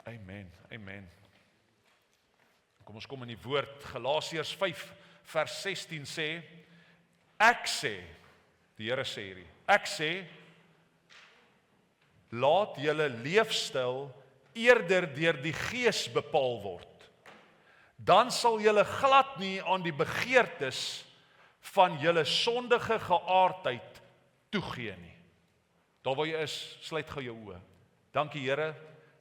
Amen, amen. Kom ons kom in die woord, Galasiërs 5 vers 16 sê, ek sê, die Here sê hierdie, ek sê, laat julle leefstyl eerder deur die Gees bepaal word. Dan sal julle glad nie aan die begeertes van julle sondige geaardheid toegee nie. Daar waar jy is, sluit gou jou oë. Dankie Here,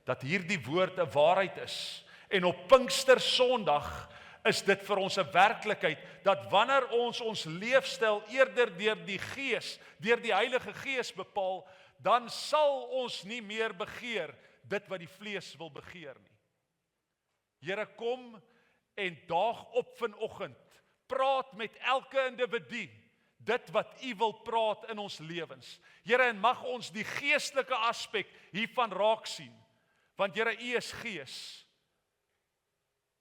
dat hierdie woord 'n waarheid is. En op Pinkster Sondag is dit vir ons 'n werklikheid, dat wanneer ons leefstyl eerder deur die Gees, deur die Heilige Gees bepaal, dan sal ons nie meer begeer dit wat die vlees wil begeer nie. Here, kom en daag op vanoggend, praat met elke individu, dit wat U wil praat in ons lewens. Here, en mag ons die geestelike aspek hiervan raak sien, want Here, U is Gees.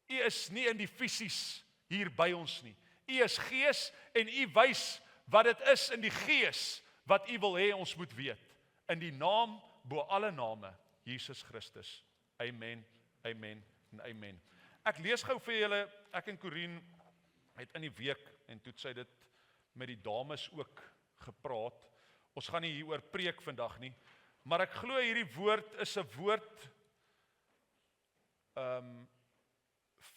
U is nie in die fisies hier by ons nie. U is Gees en U wys wat dit is in die Gees wat U wil hê ons moet weet. In die naam bo alle name, Jesus Christus. Amen, amen en amen. Ek lees gou vir julle, ek en Corine het in die week, en toe het sy dit met die dames ook gepraat. Ons gaan nie hieroor preek vandag nie, maar ek glo hierdie woord is 'n woord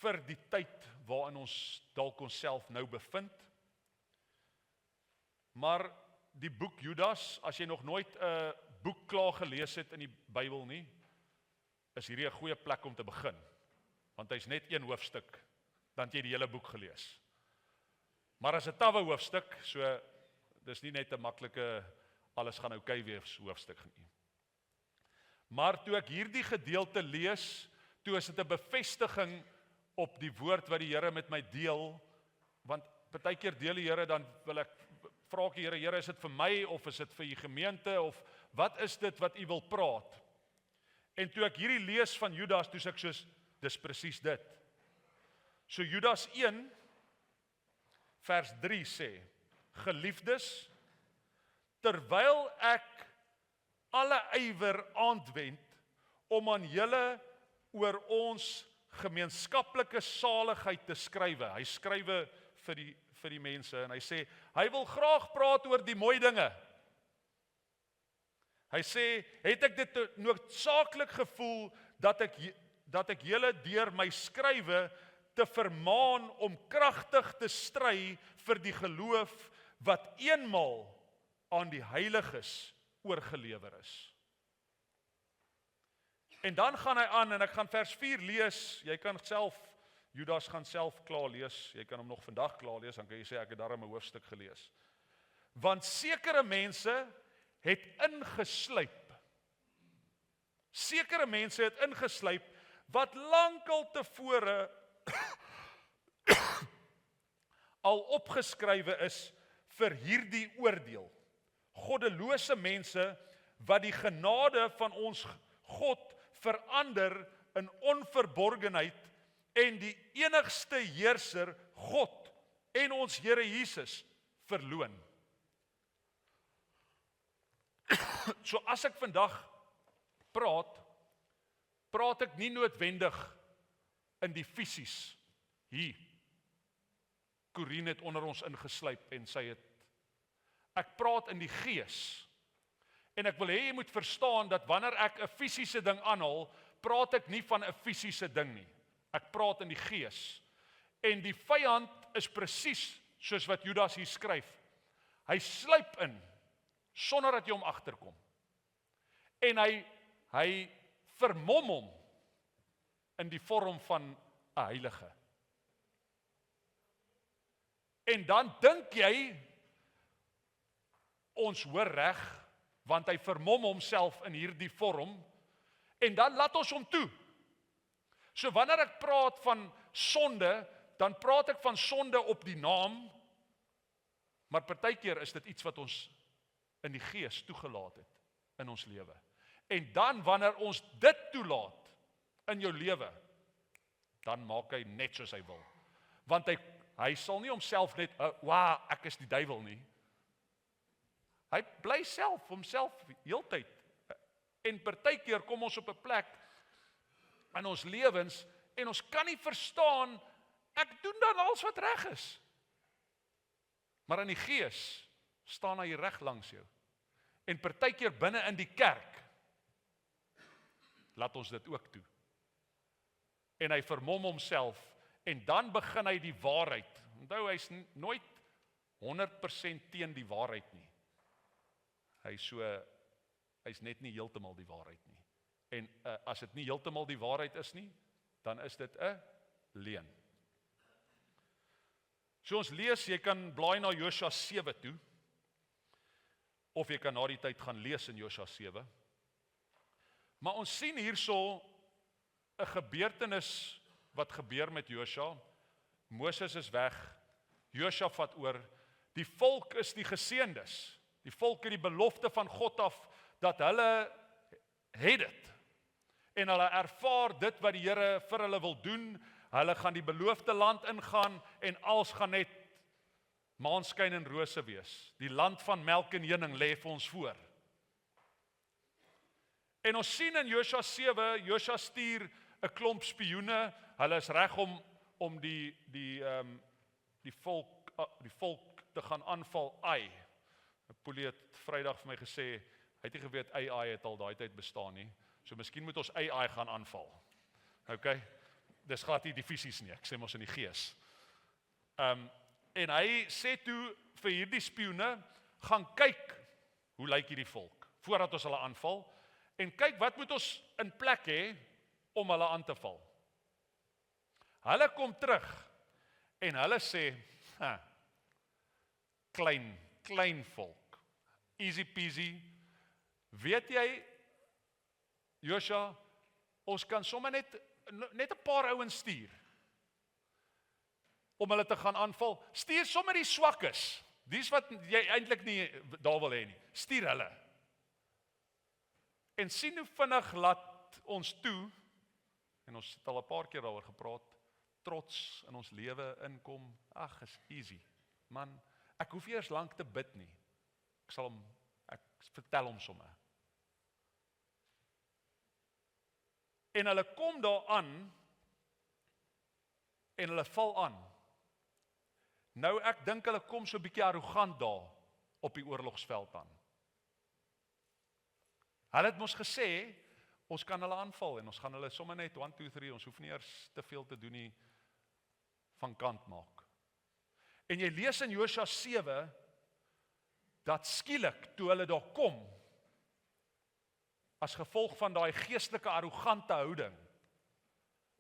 vir die tyd waarin ons dalk onsself nou bevind. Maar die boek Judas, as jy nog nooit 'n boek klaar gelees het in die Bybel nie, is hierdie 'n goeie plek om te begin. Want hy's net een hoofstuk, dan het jy die hele boek gelees. Maar as 'n tawwe hoofstuk, so dis nie net 'n maklike alles gaan oukei wees hoofstuk nie. Maar toe ek hierdie gedeelte lees, toe is dit 'n bevestiging op die woord wat die Here met my deel, want partykeer deel die Here, dan wil ek vra ek die Here, Here, is dit vir my of is dit vir die gemeente of wat is dit wat U wil praat? En toe ek hierdie lees van Judas, toe sê ek soos, dis presies dit. So Judas 1 vers 3 sê, geliefdes, terwyl ek alle ywer aandwend om aan julle oor ons gemeenskaplike saligheid te skrywe. Hy skrywe vir die mense en hy sê, hy wil graag praat oor die mooi dinge. Hy sê, het ek dit noodsaaklik gevoel dat ek julle deur my skrywe te vermaan om kragtig te stry vir die geloof wat eenmaal aan die heiliges oorgelewer is. En dan gaan hy aan, en ek gaan vers 4 lees, jy kan self, Judas gaan self klaar lees, jy kan hom nog vandag klaar lees, dan kan jy sê, ek het daarom 'n hoofstuk gelees. Want sekere mense het ingeslyp, wat lankal tevore al opgeskrywe is vir hierdie oordeel. Goddelose mense wat die genade van ons God verander in onverborgenheid en die enigste heerser God en ons Here Jesus verloon. So as ek vandag praat ek nie noodwendig in die fisies hier. Corine het onder ons ingeslyp en sy het, ek praat in die Gees. En ek wil hê jy moet verstaan dat wanneer ek 'n fisiese ding aanhaal, praat ek nie van 'n fisiese ding nie. Ek praat in die Gees. En die vyand is presies soos wat Judas hier skryf. Hy sluip in sonder dat jy hom agterkom. En hy vermom hom in die vorm van 'n heilige. En dan dink jy ons hoor reg, want hy vermom homself in hierdie vorm, en dan laat ons hom toe. So wanneer ek praat van sonde, dan praat ek van sonde op die naam, maar partykeer is dit iets wat ons in die Gees toegelaat het in ons lewe. En dan wanneer ons dit toelaat in jou lewe, dan maak hy net soos hy wil. Want hy sal nie homself net, ek is die duiwel nie. Hy bly homself heeltyd. En partykeer kom ons op 'n plek in ons lewens en ons kan nie verstaan, ek doen dan alles wat reg is. Maar in die gees staan hy reg langs jou. En partykeer binne in die kerk, laat ons dit ook toe. En hy vermom homself, en dan begin hy die waarheid. Onthou, hy's nooit 100% teen die waarheid nie. Hy's net nie heeltemal die waarheid nie. En as dit nie heeltemal die waarheid is nie, dan is dit 'n leuen. So ons lees, jy kan blaai na Josua 7 toe, of jy kan na die tyd gaan lees in Josua 7. Maar ons sien hierso 'n gebeurtenis wat gebeur met Josua. Moses is weg, Josua vat oor, die volk is die geseëndes. Die volk het die belofte van God af, dat hulle het dit. En hulle ervaar dit wat die Here vir hulle wil doen, hulle gaan die beloofde land ingaan, en alles gaan net maanskyn en rose wees. Die land van melk en honing lê vir ons voor. En ons sien in Josua 7, Josua stuur 'n klomp spioene, hulle is reg om die volk te gaan aanval. Ai. Poelie het Vrydag vir my gesê, hy het nie geweet AI het al daai tyd bestaan nie. So miskien moet ons AI gaan aanval. Okay? Dis glad nie die fisies nie, ek sê mos in die gees. En hy sê toe vir hierdie spioene, gaan kyk hoe lyk hierdie volk voordat ons hulle aanval, en kyk wat moet ons in plek hê om hulle aan te val. Hulle kom terug en hulle sê, klein volk, easy peasy. Weet jy, Josua, ons kan sommer net 'n paar ouens stuur om hulle te gaan aanval. Stuur sommer die swakkes, dis wat jy eintlik nie daar wil hê nie. Stuur hulle. En sien hoe vinnig laat ons toe, en ons het al 'n paar keer daaroor gepraat, trots in ons lewe inkom. Ag, is easy. Man, ek hoef nie eers lank te bid nie. Ek vertel hom sommer. En hulle kom daar aan, en hulle val aan. Nou ek dink hulle kom so 'n bietjie arrogant daar op die oorlogsveld aan. Hulle het mos gesê, ons kan hulle aanval en ons gaan hulle sommer net 1, 2, 3, ons hoef nie eers te veel te doen nie, van kant maak. En jy lees in Josua 7, dat skielik toe hulle daar kom, as gevolg van daai geestelike arrogante houding,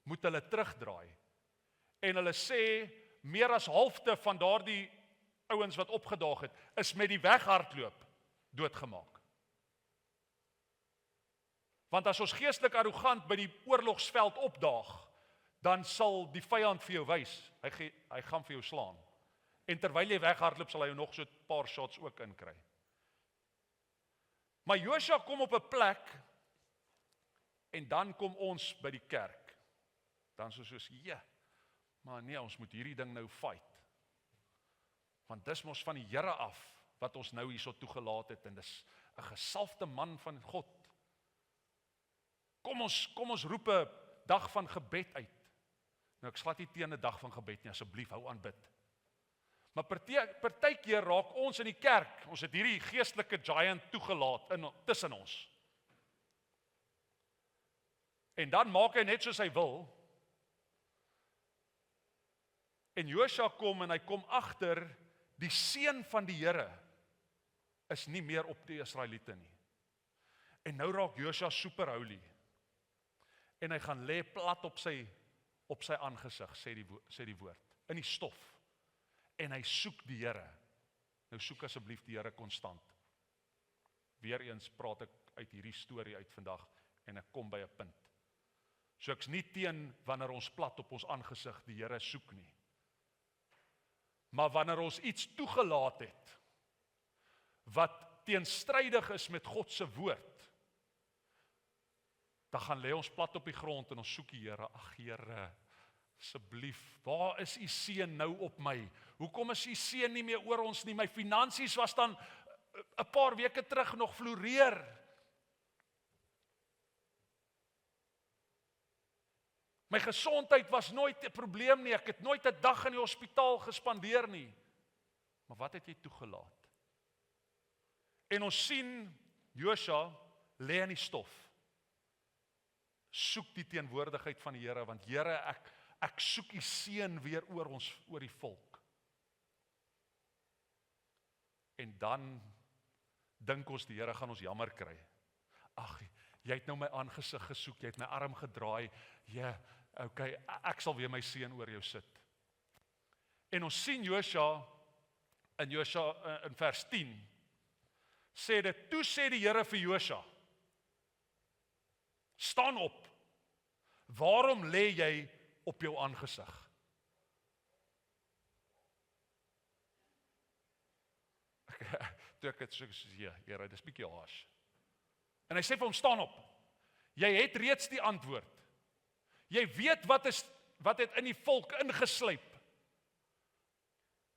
moet hulle terugdraai. En hulle sê, meer as halfte van daardie ouens wat opgedaag het, is met die weghardloop doodgemaak. Want as ons geestelik arrogant by die oorlogsveld opdaag, dan sal die vyand vir jou wys, hy gaan vir jou slaan. En terwyl jy weghardloop, sal hy jou nog so 'n paar shots ook inkry. Maar Josua kom op 'n plek, en dan kom ons by die kerk. Dan soos, ja, maar nee, ons moet hierdie ding nou fight. Want dis mos van die Here af, wat ons nou hierso toegelaat het, en dis 'n gesalfde man van God. Kom ons roep 'n dag van gebed uit. Nou ek slaat nie teen 'n dag van gebed nie, asseblief hou aan bid. Maar partykeer raak ons in die kerk, ons het hierdie geestelike giant toegelaat tussen ons. En dan maak hy net soos hy wil. En Josua kom en hy kom agter, die seën van die Here is nie meer op die Israeliete nie. En nou raak Josua super holy. En hy gaan lê plat op sy aangesig, sê die woord, in die stof. En hy soek die Here. Nou soek asseblief die Here konstant. Weereens praat ek uit hierdie storie uit vandag, en ek kom by 'n punt. So ek's nie teen wanneer ons plat op ons aangesig die Here soek nie. Maar wanneer ons iets toegelaat het, wat teenstrydig is met God se woord, dan gaan lê ons plat op die grond en ons soek die Here. Ag Here, asseblief, waar is u seën nou op my? Hoekom is u seën nie meer oor ons nie? My finansies was dan 'n paar weke terug nog floreer. My gesondheid was nooit 'n probleem nie, ek het nooit 'n dag in die hospitaal gespandeer nie. Maar wat het jy toegelaat? En ons sien, Josua lê in die stof. Soek die teenwoordigheid van die Here, want Here, ek soek u seën weer oor die volk. En dan dink ons die Here gaan ons jammer kry. Ag, jy het nou my aangesig gesoek, jy het my arm gedraai. Ja, okay, ek sal weer my seën oor jou sit. En ons sien Josua in vers 10 sê dit, toe sê die Here vir Josua, staan op. Waarom lê jy op jou aangesig? Toe ek het so gesê, Here, dis bietjie harsh. En hy sê vir hom, staan op. Jy het reeds die antwoord. Jy weet wat het in die volk ingeslyp.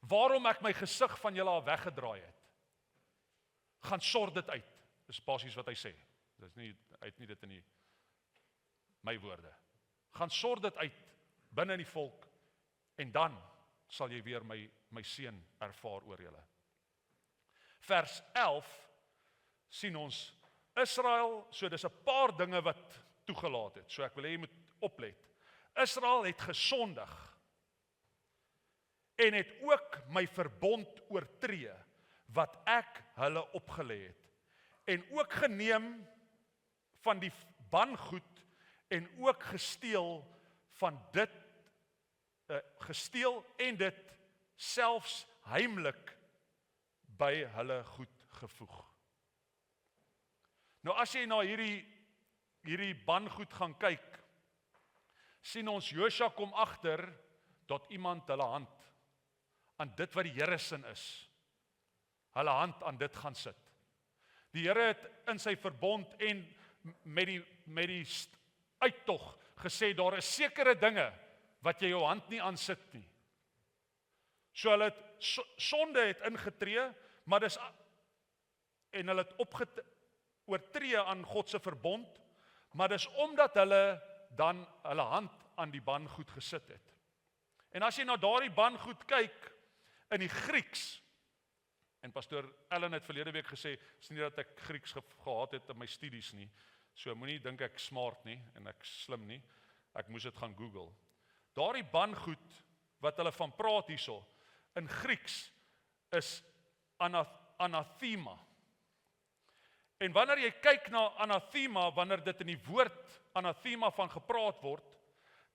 Waarom ek my gesig van julle af weggedraai het. Gaan sort dit uit. Dis basies wat hy sê. Hy het nie dit in my woorde. Gaan sort dit uit binne in die volk en dan sal jy weer my seën ervaar oor julle. Vers 11 sien ons Israel, so dis 'n paar dinge wat toegelaat het. So ek wil hê jy moet oplet. Israel het gesondig en het ook my verbond oortree wat ek hulle opgelê het. En ook geneem van die bangoed en ook gesteel van dit gesteel en dit selfs heimlik by hulle goed gevoeg. Nou as jy na hierdie bangoed gaan kyk, sien ons Josua kom agter dat iemand hulle hand aan dit wat die Here sin is, hulle hand aan dit gaan sit. Die Here het in sy verbond en met die uittog gesê, daar is sekere dinge wat jy jou hand nie aan sit nie. So hulle het sonde het ingetree, maar en hulle het oortree aan God se verbond, maar dis omdat hulle dan hulle hand aan die bangoed gesit het. En as jy na daardie bangoed kyk in die Grieks, en pastoor Ellen het verlede week gesê, is nie dat ek Grieks gehad het in my studies nie, so moenie dink ek smart nie, en ek slim nie, ek moes dit gaan Google. Daardie bangoed, wat hulle van praat hierso, in Grieks, is anathema. En wanneer jy kyk na anathema, wanneer dit in die woord anathema van gepraat word,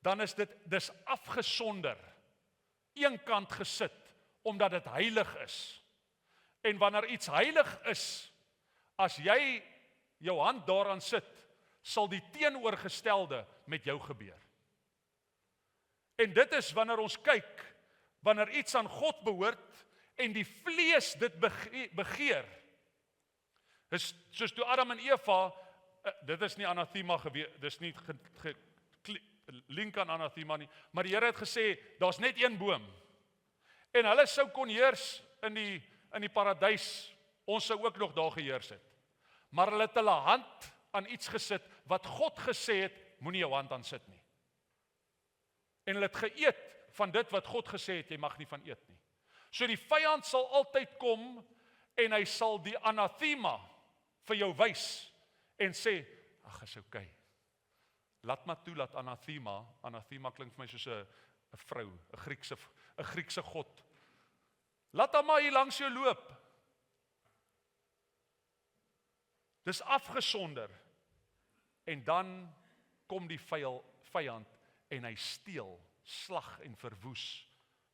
dan is dis afgesonder, eenkant gesit, omdat dit heilig is. En wanneer iets heilig is, as jy jou hand daaraan sit, sal die teenoorgestelde met jou gebeur. En dit is wanneer ons kyk, wanneer iets aan God behoort, en die vlees dit begeer, is soos toe Adam en Eva, dit is nie anathema gewees, dis nie link aan anathema nie, maar die Here het gesê, daar's net een boom, en hulle sou kon heers in die paradys, ons sou ook nog daar geheers het, maar hulle het hulle hand aan iets gesit, wat God gesê het, moenie jou hand aan sit nie, en hulle het geëet van dit wat God gesê het, jy mag nie van eet nie. So die vyand sal altyd kom, en hy sal die anathema vir jou wys, en sê, ag, is okay. Laat maar toe, laat anathema klink vir my soos 'n vrou, 'n Griekse god. Laat hom maar hier langs jou loop. Dis afgesonder. En dan kom die vyand en hy steel, slag en verwoes,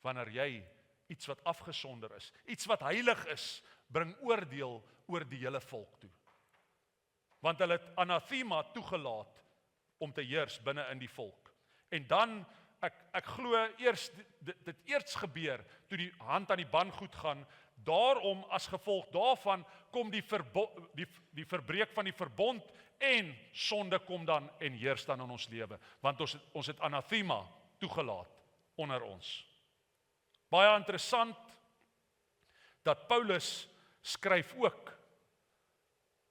wanneer jy iets wat afgesonder is, iets wat heilig is, bring oordeel oor die hele volk toe. Want hulle het anathema toegelaat om te heers binne in die volk. En dan, ek glo dit eers gebeur, toe die hand aan die bangoed gaan, daarom as gevolg daarvan, kom die verbreek van die verbond, en sonde kom dan, en heers dan in ons lewe, want ons het anathema toegelaat onder ons. Baie interessant, dat Paulus skryf ook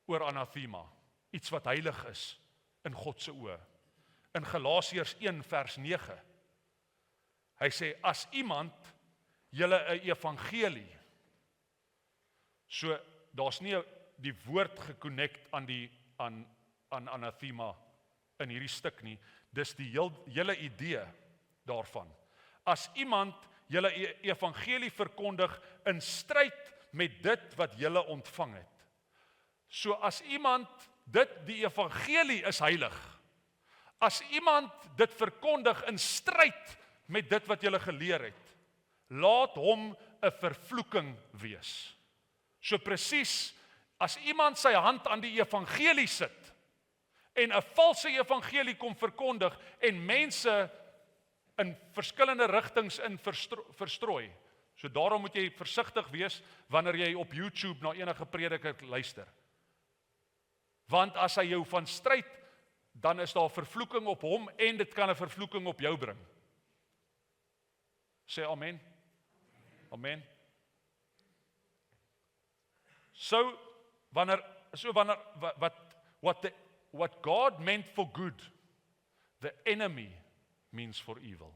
oor anathema, iets wat heilig is in God se oë. in Galasiërs 1 vers 9. Hy sê, as iemand julle 'n evangelie, so daar's nie die woord geconnect aan anathema in hierdie stuk nie, dis die hele idee daarvan. As iemand julle evangelie verkondig in stryd met dit wat julle ontvang het. So as iemand die evangelie is heilig. As iemand dit verkondig in stryd met dit wat julle geleer het, laat hom 'n vervloeking wees. So presies, as iemand sy hand aan die evangelie sit en 'n valse evangelie kom verkondig en mense in verskillende rigtings in verstrooi. So daarom moet jy versigtig wees wanneer jy op YouTube na enige prediker luister. Want as hy jou van stryd, dan is daar vervloeking op hom en dit kan 'n vervloeking op jou bring. Sê amen. Amen. So what God meant for good, the enemy means for evil.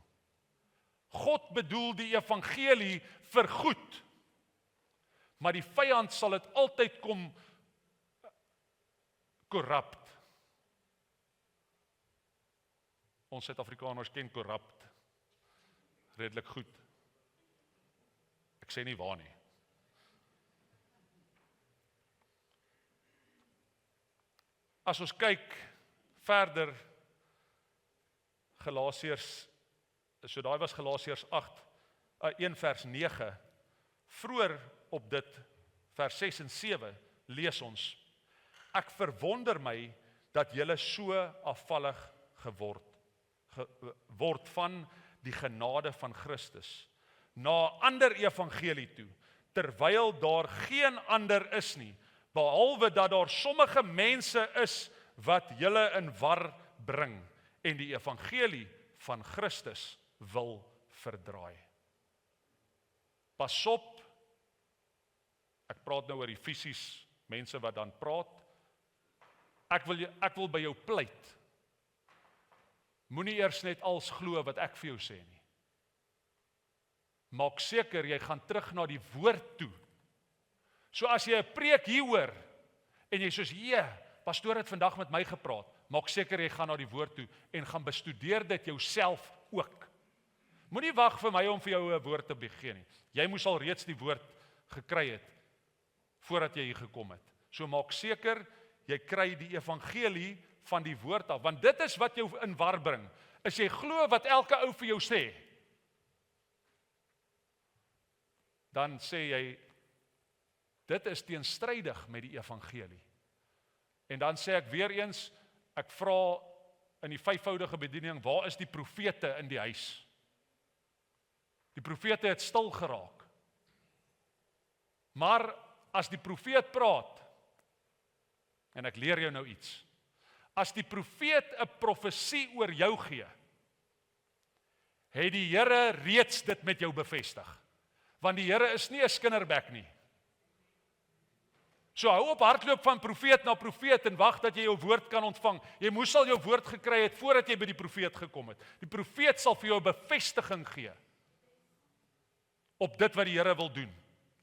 God bedoel die evangelie vir goed, maar die vyand sal dit altyd kom corrupt. Ons Suid-Afrikaners ken corrupt redelik goed. Ek sê nie waar nie. As ons kyk verder, Galasiërs, so daai was Galasiërs 1 vers 9, vroeër op dit, vers 6 en 7, lees ons, ek verwonder my, dat julle so afvallig word van die genade van Christus, na 'n ander evangelie toe, terwyl daar geen ander is nie, behalwe dat daar sommige mense is, wat julle in war bring, en die evangelie van Christus wil verdraai. Pas op, ek praat nou oor die fisies mense wat dan praat, ek wil by jou pleit, moenie eers net als glo wat ek vir jou sê nie. Maak seker jy gaan terug na die woord toe. So as jy 'n preek hier hoor, en jy soos, pastoor het vandag met my gepraat, maak seker jy gaan na die woord toe, en gaan bestudeer dit jouself ook. Moenie wag vir my om vir jou 'n woord te gee nie. Jy moes al reeds die woord gekry het, voordat jy hier gekom het. So maak seker, jy kry die evangelie van die woord af, want dit is wat jou in war bring, is jy glo wat elke ou vir jou sê, dan sê jy, dit is teenstrydig met die evangelie. En dan sê ek weer eens, ek vra in die 5voudige bediening, waar is die profete in die huis? Die profete het stil geraak. Maar as die profeet praat, en ek leer jou nou iets, as die profeet 'n profesie oor jou gee, het die Here reeds dit met jou bevestig. Want die Here is nie 'n skinderbek nie. So hou op hardloop van profeet na profeet en wag dat jy jou woord kan ontvang. Jy moes al jou woord gekry het voordat jy by die profeet gekom het. Die profeet sal vir jou 'n bevestiging gee op dit wat die Here wil doen.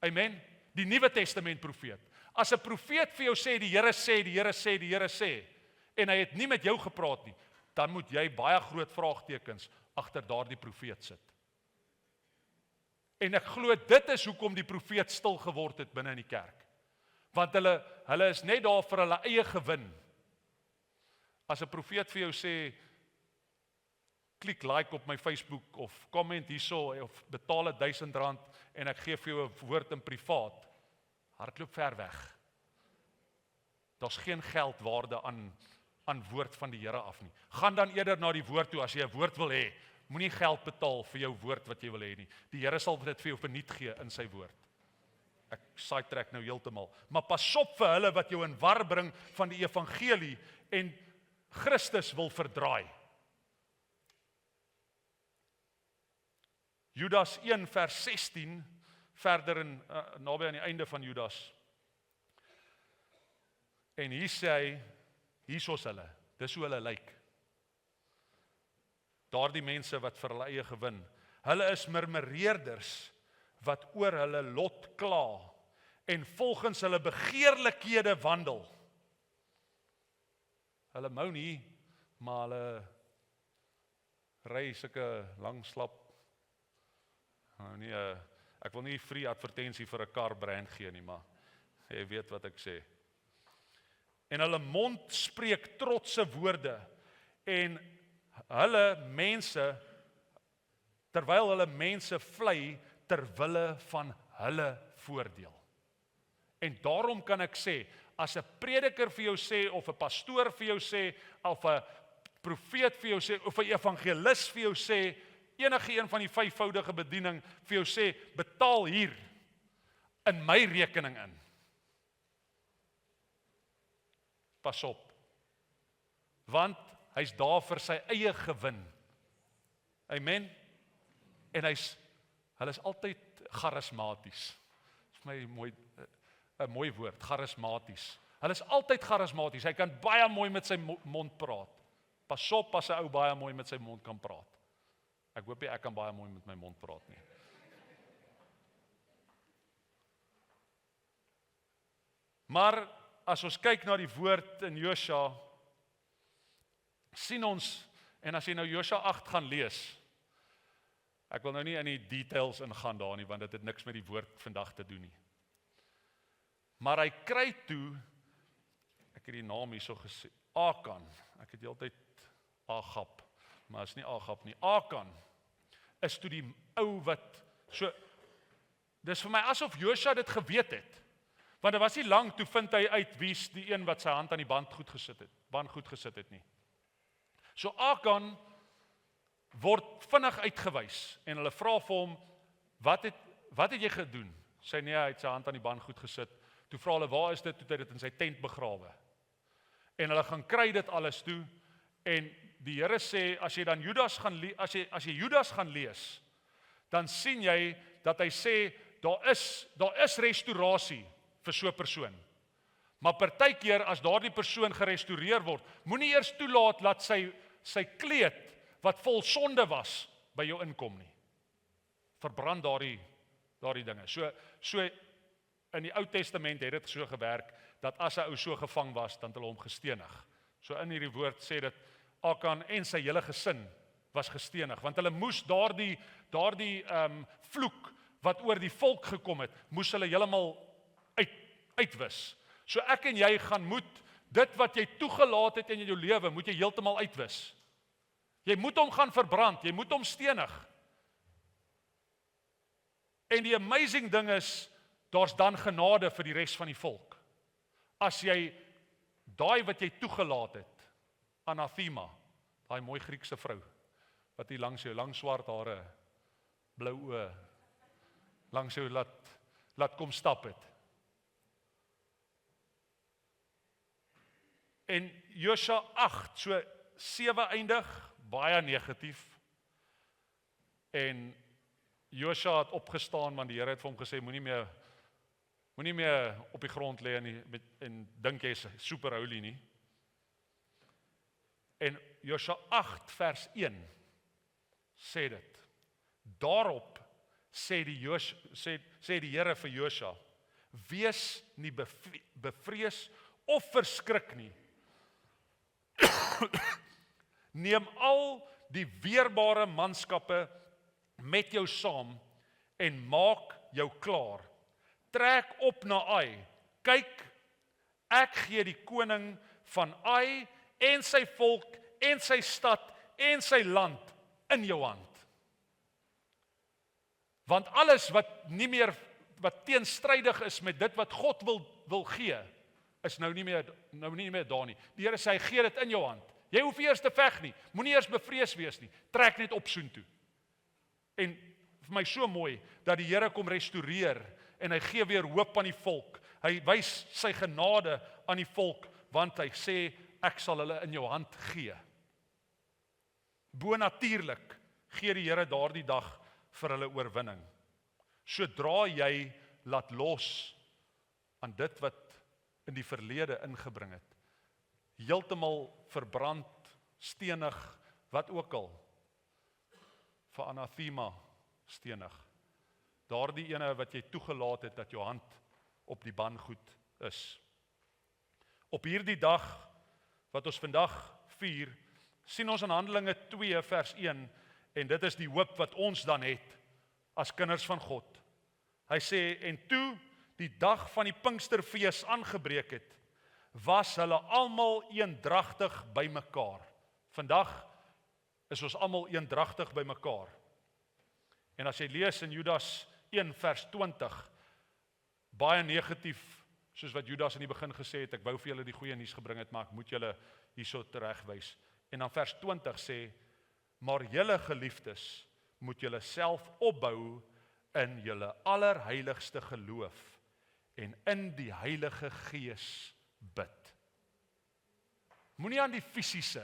Amen. Die Nuwe Testament profeet. As 'n profeet vir jou sê die Here sê, die Here sê, die Here sê, en hy het nie met jou gepraat nie, dan moet jy baie groot vraagtekens agter daardie profeet sit. En ek glo dit is hoekom die profeet stil geword het binne in die kerk. Want hulle is net daar vir hulle eie gewin. As 'n profeet vir jou sê, klik like op my Facebook, of comment hierso, of betaal R1000, en ek gee vir jou 'n woord in privaat, hardloop ver weg. Daar's geen geldwaarde aan woord van die Here af nie. Gaan dan eerder na die woord toe, as jy 'n woord wil hê, moenie geld betaal vir jou woord wat jy wil hê nie. Die Here sal dit vir jou verniet gee in sy woord. Ek sidetrack nou heeltemal. Maar pas op vir hulle wat jou in war bring van die evangelie en Christus wil verdraai. Judas 1 vers 16, verder naby aan die einde van Judas. En hier sê hy, hiersoos hulle, dis hoe hulle lyk. daardie mense wat vir hulle eie gewin. Hulle is murmureerders wat oor hulle lot kla en volgens hulle begeerlikhede wandel. Hulle mou nie, maar hulle ry sulke lang slap. Nou nie, ek wil nie free advertensie vir 'n kar brand gee nie, maar jy weet wat ek sê. En hulle mond spreek trotse woorde en terwyl hulle mense vlei terwille van hulle voordeel. En daarom kan ek sê, as 'n prediker vir jou sê, of 'n pastoor vir jou sê, of 'n profeet vir jou sê, of 'n evangelis vir jou sê, enige een van die 5voudige bediening vir jou sê, betaal hier in my rekening in. Pas op. Want hy's daar vir sy eie gewin. Amen. En hulle is altyd charismaties. Dis vir my mooi 'n mooi woord, charismaties. Hulle is altyd charismaties. Hy kan baie mooi met sy mond praat. Pas op as 'n ou baie mooi met sy mond kan praat. Ek hoop ek kan baie mooi met my mond praat nie. Maar as ons kyk na die woord in Josua, sien ons, en as jy nou Josua 8 gaan lees, ek wil nou nie in die details ingaan daar nie, want dit het niks met die woord vandag te doen nie. Maar hy kry toe, ek het die naam hierso gesê, Akan, ek het heeltyd Agab, maar is nie Agab nie, Akan, is toe die ou wat, dis vir my asof Josua dit geweet het, want dit was nie lang toe vind hy uit wie's die een wat sy hand aan die band goed gesit het nie. So Akan word vinnig uitgewys, en hulle vra vir hom, wat het jy gedoen? Sy nee, hy het sy hand aan die band goed gesit. Toe vra hulle, waar is dit? Toe het hy dit in sy tent begrawe. En hulle gaan kry dit alles toe, en die Here sê, as jy Judas gaan lees, dan sien jy, dat hy sê, daar is restaurasie vir so 'n persoon. Maar partykeer, as daardie persoon gerestoreer word, moenie eers toelaat, dat sy kleed, wat vol sonde was, by jou inkom nie. Verbrand daardie dinge. So in die Ou Testament het dit so gewerk, dat as 'n ou so gevang was, dan het hulle hom gestenig. So in hierdie woord sê dit, Akan en sy hele gesin was gestenig, want hulle moes daardie vloek, wat oor die volk gekom het, moes hulle heeltemal uitwis. So ek en jy moet, dit wat jy toegelaat het in jou lewe, moet jy heeltemal uitwis. Jy moet hom gaan verbrand, jy moet hom stenig. En die amazing ding is, daar's dan genade vir die res van die volk. As jy daai wat jy toegelaat het, anathema, daai mooi Griekse vrou, wat hier langs jou, lang swart hare, blou oë, langs jou laat kom stap het. En Josua 8, so 7 eindig, baie negatief. En Josua het opgestaan, want die Here het vir hom gesê, moenie meer op die grond lê en dink jy is super holy nie. En Josua 8 vers 1 sê dit. Daarop sê die Here vir Josua, wees nie bevrees of verskrik nie. Neem al die weerbare manskappe met jou saam en maak jou klaar. Trek op na Ai. Kyk, ek gee die koning van Ai en sy volk en sy stad en sy land in jou hand. Want alles wat nie meer teenstrydig is met dit wat God wil gee, is nou nie meer daar nie. Die Here sê hy gee dit in jou hand. Jy hoef eers te veg nie. Moenie eers bevrees wees nie. Trek net op soontoe. En vir my so mooi dat die Here kom restoreer en hy gee weer hoop aan die volk. Hy wys sy genade aan die volk want hy sê ek sal hulle in jou hand gee. Bonatuurlik gee die Here daardie dag vir hulle oorwinning. Sodra jy laat los aan dit wat in die verlede ingebring het, heeltemal verbrand, stenig, wat ook al, vir anathema stenig. Daardie ene wat jy toegelaat het dat jou hand op die bangoed is. Op hierdie dag wat ons vandag vier, sien ons in Handelinge 2 vers 1 en dit is die hoop wat ons dan het as kinders van God. Hy sê, en toe die dag van die Pinksterfees aangebreek het, was hulle almal eendragtig by mekaar. Vandag is ons almal eendragtig by mekaar. En as jy lees in Judas 1 vers 20, baie negatief, soos wat Judas in die begin gesê het, ek wou vir julle die goeie nuus gebring het, maar ek moet julle hierso teregwys. En dan vers 20 sê, maar julle geliefdes, moet julle self opbou in julle allerheiligste geloof en in die Heilige Gees bid. Moenie aan die fisiese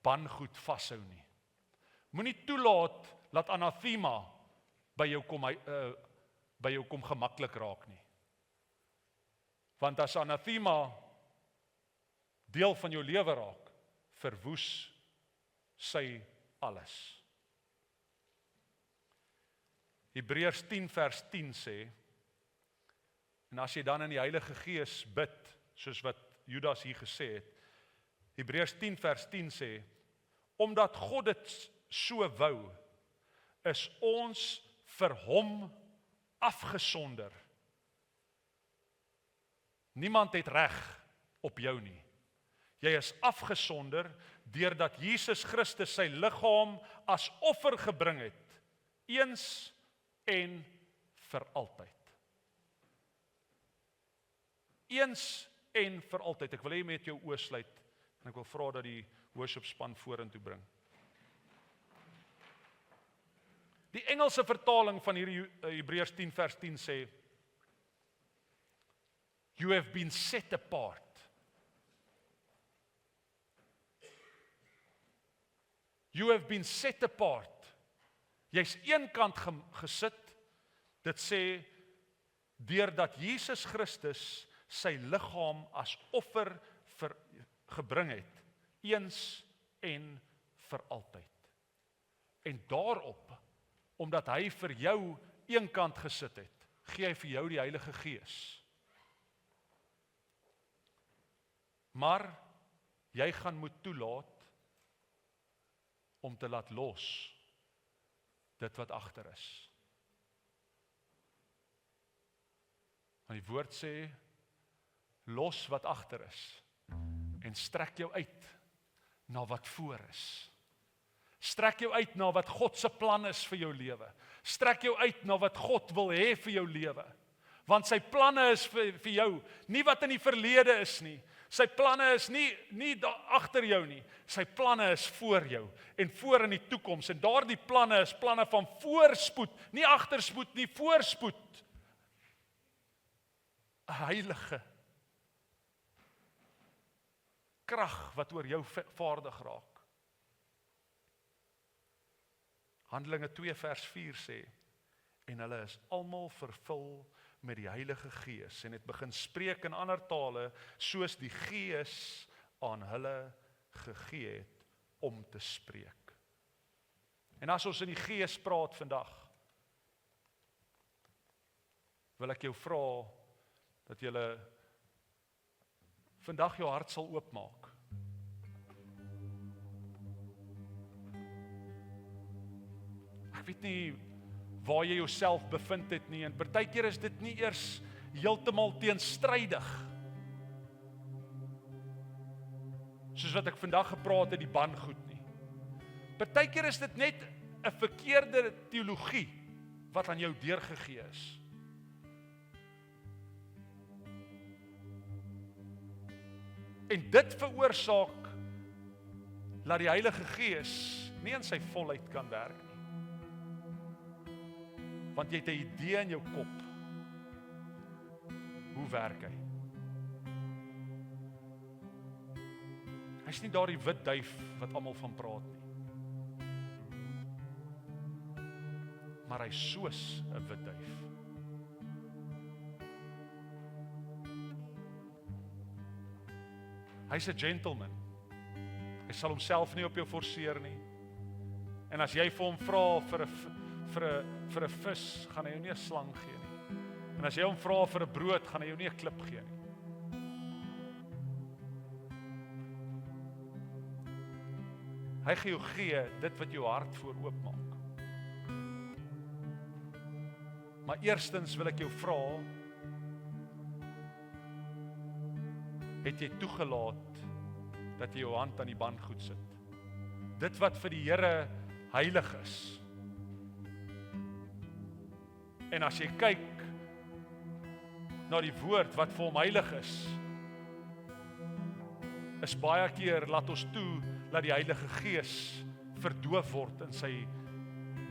bangoed vashou nie. Moenie toelaat dat anathema by jou kom gemaklik raak nie. Want as anathema deel van jou lewe raak, verwoes sy alles. Hebreërs 10 vers 10 sê, en as jy dan in die Heilige Gees bid, soos wat Judas hier gesê het, Hebreërs 10 vers 10 sê, omdat God dit so wou, is ons vir hom afgesonder. Niemand het reg op jou nie. Jy is afgesonder deurdat Jesus Christus sy liggaam as offer gebring het, eens en vir altyd. Eens en vir altyd. Ek wil hê jy met jou oë sluit en ek wil vra dat die worshipspan vorentoe bring. Die Engelse vertaling van hierdie Hebreërs 10 vers 10 sê, you have been set apart. You have been set apart. Jy's eenkant gesit, dit sê, deurdat Jesus Christus sy liggaam as offer gebring het, eens en vir altyd. En daarop, omdat hy vir jou eenkant gesit het, gee hy vir jou die Heilige Gees. Maar jy gaan moet toelaat om te laat los dit wat agter is. Want die woord sê, los wat agter is en strek jou uit na wat voor is. Strek jou uit na wat God se plan is vir jou lewe. Strek jou uit na wat God wil hê vir jou lewe. Want sy planne is vir jou, nie wat in die verlede is nie. Sy planne is nie agter jou nie. Sy planne is voor jou en voor in die toekoms. En daardie planne is planne van voorspoed, nie agterspoed nie, voorspoed. 'n Heilige krag wat oor jou vaardig raak. Handelinge 2 vers 4 sê, en hulle is almal vervul met die Heilige Gees en het begin spreek in ander tale soos die Gees aan hulle gegee het om te spreek. En as ons in die Gees praat vandag, wil ek jou vra dat jy vandag jou hart sal oopmaak. Ek weet nie waar jy jouself bevind het nie, en partykeer is dit nie eers heeltemal teenstrydig. Soos wat ek vandag gepraat het, die bangoed nie. Partykeer is dit net 'n verkeerde teologie wat aan jou deurgegee is. En dit veroorsaak dat die Heilige Gees nie in sy volheid kan werk nie. Want jy het 'n idee in jou kop. Hoe werk hy? Hy's nie daardie wit duif wat almal van praat nie. Maar hy's soos 'n wit duif. Hy's 'n gentleman. Hy sal homself nie op jou forceer nie. En as jy vir hom vra vir 'n vis, gaan hy jou nie 'n slang gee nie. En as jy hom vra vir 'n brood, gaan hy jou nie 'n klip gee nie. Hy gaan jou gee dit wat jou hart voor oopmaak. Maar eerstens wil ek jou vra, het jy toegelaat dat jy jou hand aan die bandgoed sit? Dit wat vir die Here heilig is. En as jy kyk na die woord wat vir hom heilig is baie keer laat ons toe dat die Heilige Gees verdoof word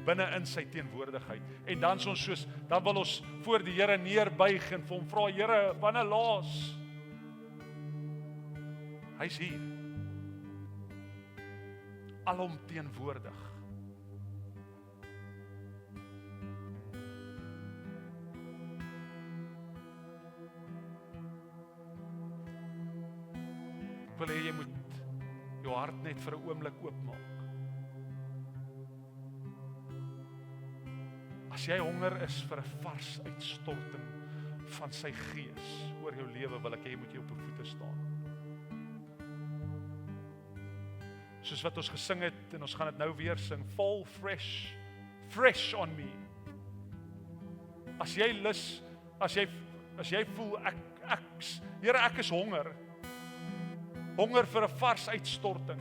binne in sy teenwoordigheid. En dan wil ons voor die Here neerbuig en vir hom vra, Here, wanneer laas? Hy's hier. Alomteenwoordig. Ek wil hê jy moet jou hart net vir 'n oomblik oopmaak. As jy honger is vir 'n vars uitstorting van sy Gees oor jou lewe, wil ek hê jy moet jy op jou voete staan. Soos wat ons gesing het, en ons gaan dit nou weer sing, fall fresh on me. As jy lus, as jy voel, Here, ek is honger vir 'n vars uitstorting.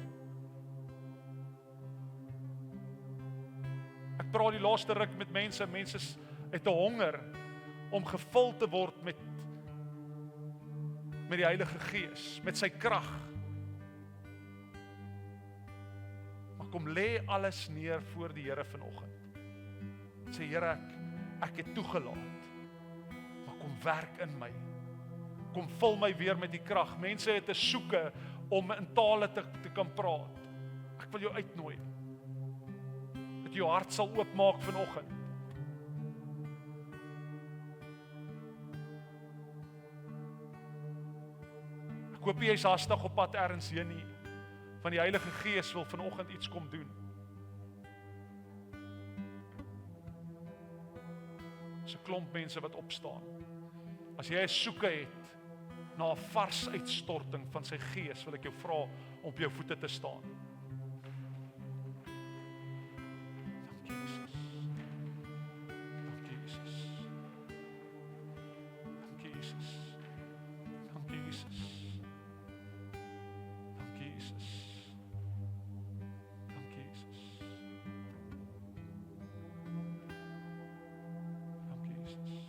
Ek praat die laaste ruk met mense het 'n honger om gevul te word met die Heilige Gees, met sy krag. Maar kom lê alles neer voor die Here vanoggend. Sê, Here, ek het toegelaat, maar kom werk in my. Kom vul my weer met die krag. Mense het 'n soeke om in tale te kan praat. Ek wil jou uitnooi, dat jou hart sal oopmaak vanoggend. Ek hoop jy is hastig op pad ergens heen nie, van die Heilige Gees wil vanoggend iets kom doen. Dis 'n klomp mense wat opstaan. As jy 'n soeke het na 'n vars uitstorting van sy Gees, wil ek jou vra om op jou voete te staan. Dankie Jesus. Dankie Jesus. Dankie Jesus. Dankie Jesus. Dankie Jesus. Dankie Jesus. Dankie Jesus.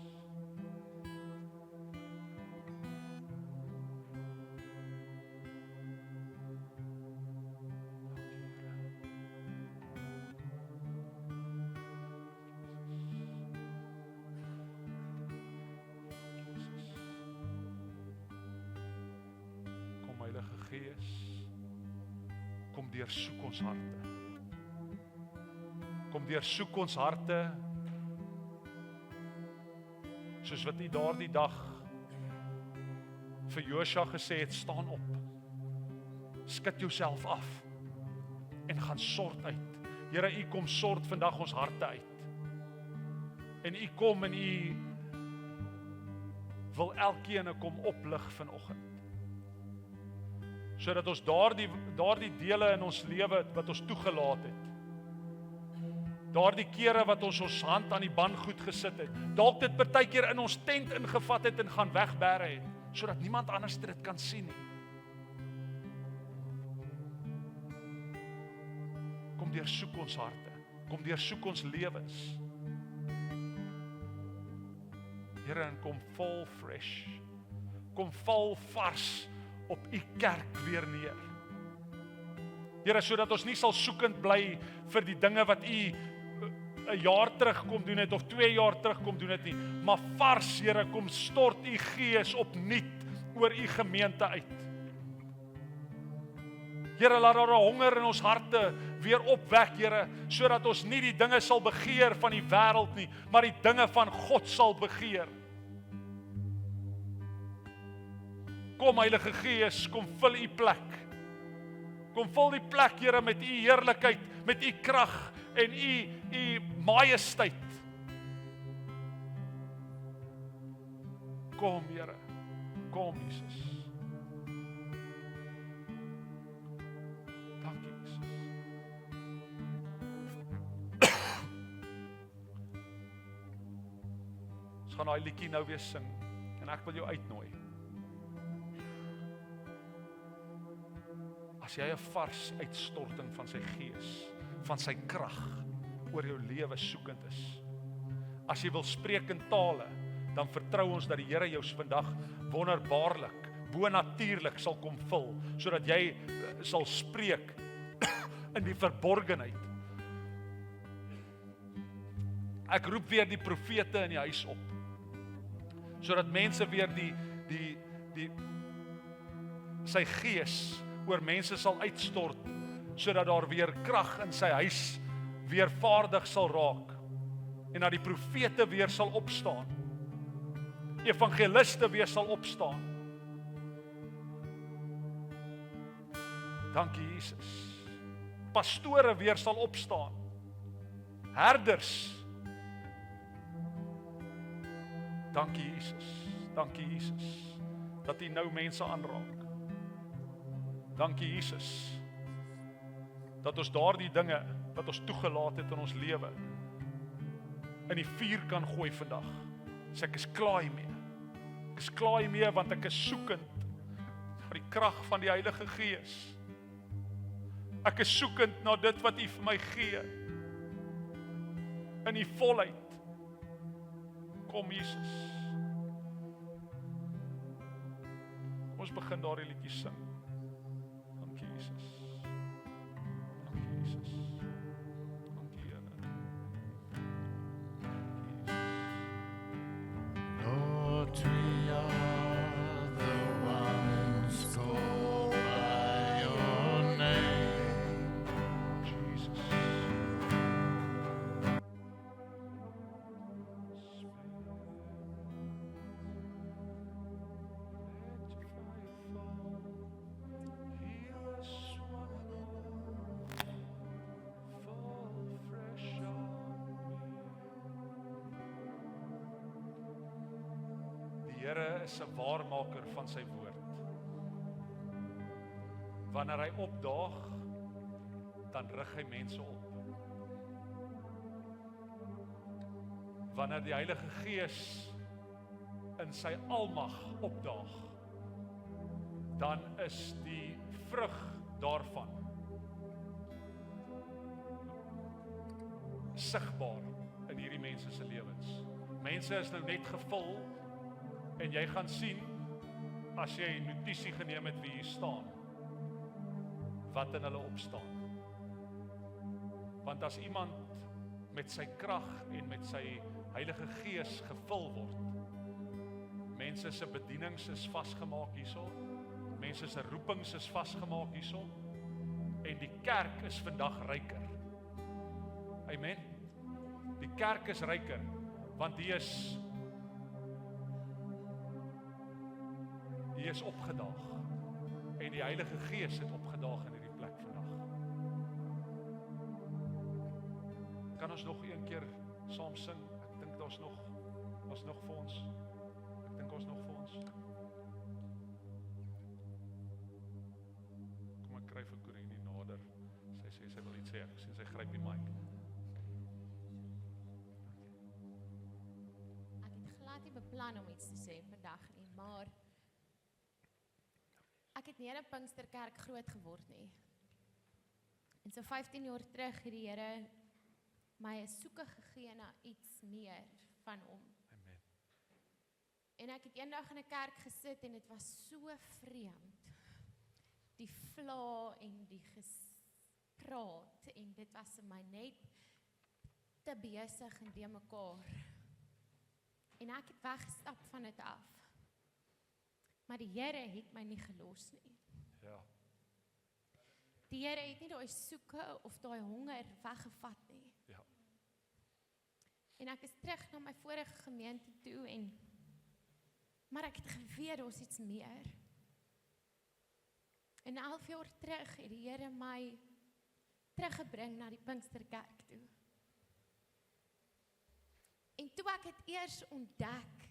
Heilige Gees, kom deursoek ons harte. Kom deursoek ons harte, soos wat U daardie dag vir Josua gesê het, staan op, skud jouself af, en gaan sort uit. Here, U kom sort vandag ons harte uit. En U kom en U wil elkeen kom oplig vanoggend. Sodat ons daardie dele in ons lewe wat ons toegelaat het, daardie kere wat ons hand aan die bandgoed gesit het, dalk dit partykeer in ons tent ingevat het en gaan wegbêre het, sodat niemand anders dit kan sien nie. Kom deursoek ons harte, kom deursoek ons lewens. Here, en kom vol fresh, kom vol vars op U kerk weer neer. Here, sodat ons nie sal soekend bly vir die dinge wat U 'n jaar terug kom doen het, of 2 jaar terug kom doen het nie, maar vars, Here, kom stort U Gees opnuut oor U gemeente uit. Here, laat daar 'n honger in ons harte weer opwek, Here, sodat ons nie die dinge sal begeer van die wêreld nie, maar die dinge van God sal begeer. Kom Heilige Gees, kom vul U plek. Kom vul die plek, Here, met U heerlikheid, met U krag, en u majesteit. Kom, Here. Kom, Jesus. Dankie, Jesus. Ons gaan daai liedjie nou weer sing en ek wil jou uitnooi. As jy 'n vars uitstorting van sy gees, van sy krag oor jou lewe soekend is. As jy wil spreek in tale, dan vertrou ons dat die Here jou vandag wonderbaarlik, bonatuurlik sal kom vul, sodat jy sal spreek in die verborgenheid. Ek roep weer die profete in die huis op, sodat mense weer sy gees oor mense sal uitstort, sodat daar weer krag in sy huis weer vaardig sal raak, en dat die profete weer sal opstaan, evangeliste weer sal opstaan. Dankie Jesus. Pastore weer sal opstaan, herders. Dankie Jesus, dat U nou mense aanraak. Dankie Jesus, dat ons daardie dinge wat ons toegelaat het in ons lewe in die vuur kan gooi vandag. So ek is klaar hiermee. Ek is klaar hiermee want ek is soekend na die krag van die Heilige Gees. Ek is soekend na dit wat U vir my gee in die volheid. Kom Jesus. Ons begin daardie liedjie sing. Dankie Jesus. Dankie Jesus. Dankie Here. Lord, we are the ones called by your name. Jesus. Die Here is 'n waarmaker van sy woord. Wanneer hy opdaag, dan rig hy mense op. Wanneer die Heilige Gees in sy almag opdaag, dan is die vrug daarvan sigbaar in hierdie mense se lewens. Mense is nou net gevul en jy gaan sien as jy notisie geneem het wie hier staan, wat in hulle opstaan. Want as iemand met sy krag en met sy Heilige Gees gevul word, mense se bedienings is vasgemaak hierso, mense se roepings is vasgemaak hierso, en die kerk is vandag ryker. Amen. Die kerk is ryker, want die is opgedaag, en die Heilige Gees het opgedaag in hierdie plek vandag. Kan ons nog een keer saam sing? Ek dink daar's nog vir ons. Ek dink ons nog vir ons. Kom ek kry vir Corine nader. Sy sê sy wil iets sê. Ek sien sy gryp die mic. Ek het glad nie beplan om iets te sê vandag nie, maar ek het nie in 'n Pinksterkerk groot geword nie. En so 15 jaar terug het die Here my 'n soeke gegee na iets meer van hom. Amen. En ek het eendag in 'n kerk gesit en dit was so vreemd. Die vla en die gespraat en dit was vir my net te besig en de mekaar. En ek het weggestap van dit af. Maar die Here het my nie gelos nie. Ja. Die Here het nie daai soeke of daai honger weggevat nie. Ja. En ek is terug na my vorige gemeente toe maar ek het geweet daar's iets meer. En 11 jaar terug het die Here my teruggebring na die Pinksterkerk toe. En toe ek het eers ontdek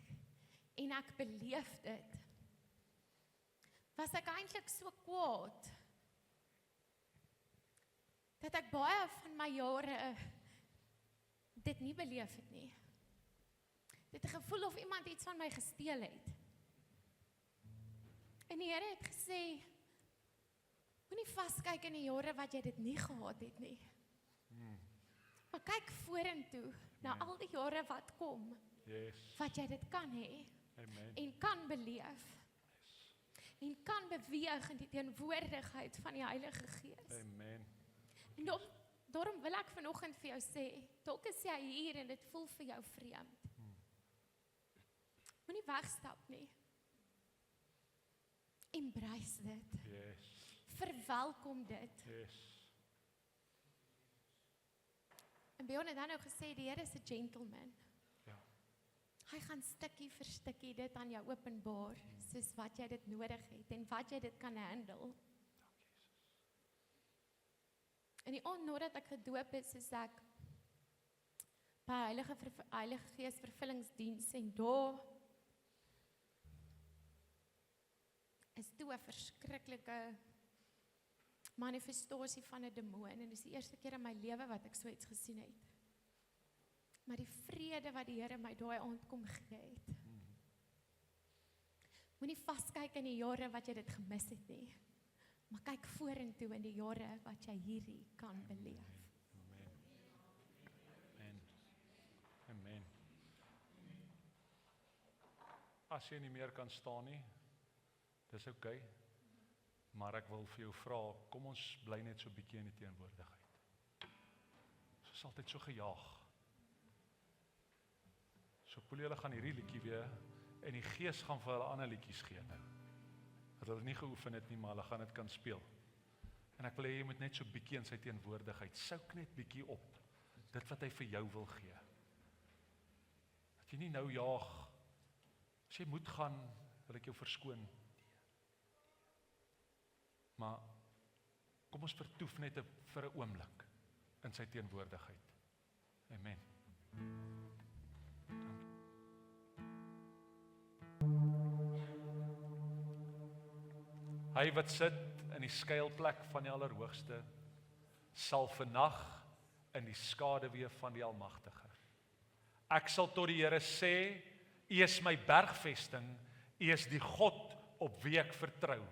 en ek beleef dit, was ek eintlik so kwaad dat ek baie van my jare dit nie beleef het nie. Dit het gevoel of iemand iets van my gesteel het. En die Here het gesê, moenie vaskyk in die jare wat jy dit nie gehad het nie. Maar kyk vorentoe, na al die jare wat kom, wat jy dit kan hê, en kan beleef, en kan beweeg in die teenwoordigheid van die Heilige Gees. En daarom wil ek vanoggend vir jou sê, dalk is jy hier en dit voel vir jou vreemd. Moenie wegstap nie. Embrace dit. Verwelkom dit. En Bjorn het dan nou gesê, die Here is 'n gentleman. Hy gaan stukkie vir stukkie dit aan jou openbaar, soos wat jy dit nodig het en wat jy dit kan handle. En die aand nadat ek gedoop is ek by Heilige Gees vervullingsdiens en daar is toe 'n verskriklike manifestasie van 'n demoon en dis die eerste keer in my lewe wat ek so iets gesien het. Maar die vrede wat die Here my daai aand kom gee het. Moenie vaskyk in die jare wat jy dit gemis het nie. Maar kyk vorentoe in die jare wat jy hierdie kan beleef. Amen. As jy nie meer kan staan nie, dis oukei. Maar ek wil vir jou vra, kom ons bly net so 'n bietjie in die teenwoordigheid. Ons is altyd so gejaag. So poel julle gaan hierdie liedjie weer en die Gees gaan vir hulle ander liedjies gee nou. Dat hulle nie geoefen het nie, maar hulle gaan dit kan speel. En ek wil hê jy moet net so bietjie in sy teenwoordigheid souk net bietjie op dit wat hy vir jou wil gee. Dat jy nie nou jaag. As jy moet gaan, wil ek jou verskoon. Maar kom ons vertoef net vir 'n oomblik in sy teenwoordigheid. Amen. Hy wat sit in die skuilplek van die Allerhoogste, sal vannag in die skaduwee van die Almagtige. Ek sal tot die Here sê, U is my bergvesting, U is die God op wie ek vertrou.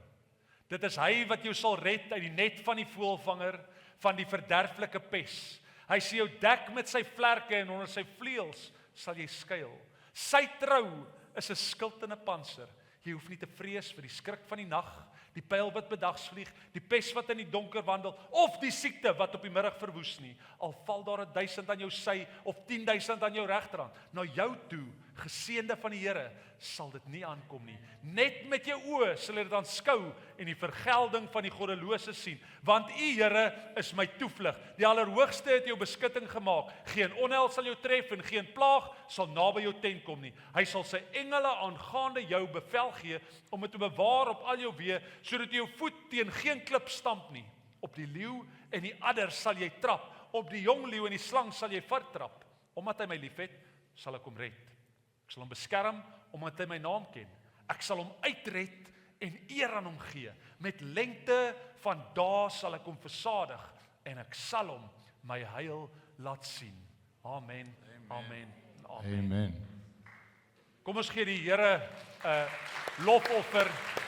Dit is hy wat jou sal red uit die net van die voëlvanger, van die verderflike pes. Hy sal jou dek met sy vlerke en onder sy vleuels sal jy skuil. Sy trou is 'n skild en 'n pantser. Jy hoef nie te vrees vir die skrik van die nag, die pyl wat bedags vlieg, die pes wat in die donker wandel, of die siekte wat op die middag verwoes nie. Al val daar 1000 aan jou sy, of 10.000 aan jou regterhand. Na jou toe, geseënde van die Here, sal dit nie aankom nie. Net met jou oë sal jy dit aanskou en die vergelding van die goddelose sien. Want U, Here, is my toevlug. Die Allerhoogste het jou beskutting gemaak. Geen onheil sal jou tref en geen plaag sal naby jou tent kom nie. Hy sal sy engele aangaande jou bevel gee om dit te bewaar op al jou weë, sodat jy jou voet teen geen klip stamp nie. Op die leeu en die adder sal jy trap, op die jong leeu en die slang sal jy vertrap. Omdat hy my liefhet, sal ek hom red. Ek sal hom beskerm, omdat hy my naam ken. Ek sal hom uitred en eer aan hom gee. Met lengte van dae sal ek hom versadig en ek sal hom my heil laat sien. Amen. Amen. Amen. Amen. Kom ons gee die Here 'n lofoffer.